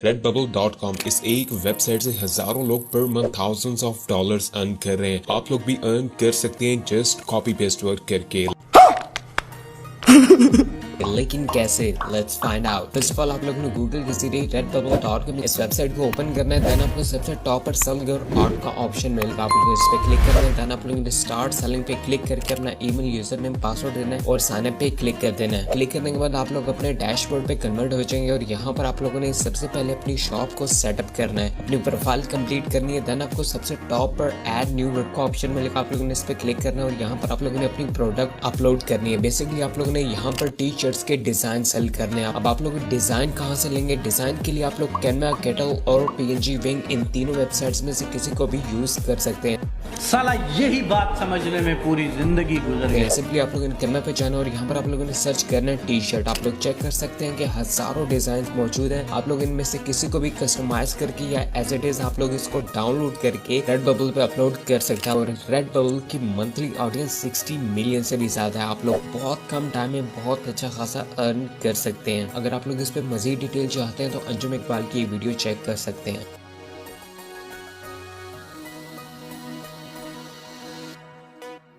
Redbubble.com इस एक website से हजारों लोग per month thousands of dollars earn कर रहे हैं। आप लोग भी अर्न कर सकते हैं जस्ट कॉपी पेस्ट वर्क करके। लेकिन कैसे? Let's find out. First of all आप लोगों ने गूगल के जरिए redbubble.com इस वेबसाइट को ओपन करना है। देन आपको सबसे टॉप पर सेल योर आर्ट का ऑप्शन मिलेगा, आप लोगों को इस पे क्लिक करना है। देन आप लोगों ने स्टार्ट सेलिंग पे क्लिक करके अपना ईमेल, यूजर नेम, पासवर्ड देना है और साइन अप पे क्लिक कर देना है। क्लिक करने के बाद आप लोग अपने डैशबोर्ड पे कन्वर्ट हो जाएंगे और यहाँ पर आप लोगों ने सबसे पहले अपनी शॉप को सेटअप करना है, अपनी प्रोफाइल कंप्लीट करनी है। देन आपको सबसे टॉप पर ऐड न्यू वर्ड का ऑप्शन मिलेगा, आप लोगों ने इस पे क्लिक करना है और यहाँ पर आप लोगों ने अपनी प्रोडक्ट अपलोड करनी है। बेसिकली आप लोगों ने यहाँ पर टी शर्ट्स के डिजाइन सेल करने हैं। अब आप लोग डिजाइन कहाँ से लेंगे? डिजाइन के लिए आप लोग कैनवा, केटल और पीएनजी विंग इन तीनों वेबसाइट्स में से किसी को भी यूज कर सकते हैं। साला यही बात समझने में पूरी जिंदगी गुजर गई। सिंपली आप लोगों ने कैनवा पे जाना और यहाँ पर आप लोगों ने सर्च करना है टी शर्ट। आप लोग चेक कर सकते हैं कि हजारों डिजाइन मौजूद हैं। आप लोग इनमें से किसी को भी कस्टमाइज करके या एज इट इज आप लोग इसको डाउनलोड करके रेडबबल पे अपलोड कर सकते हैं। और रेडबबल की मंथली ऑडियंस 60 मिलियन से भी ज्यादा है। आप लोग बहुत कम टाइम में बहुत अच्छा खासा अर्न कर सकते हैं। अगर आप लोग इस पे मजीद डिटेल चाहते हैं तो अंजुम इकबाल की वीडियो चेक कर सकते हैं।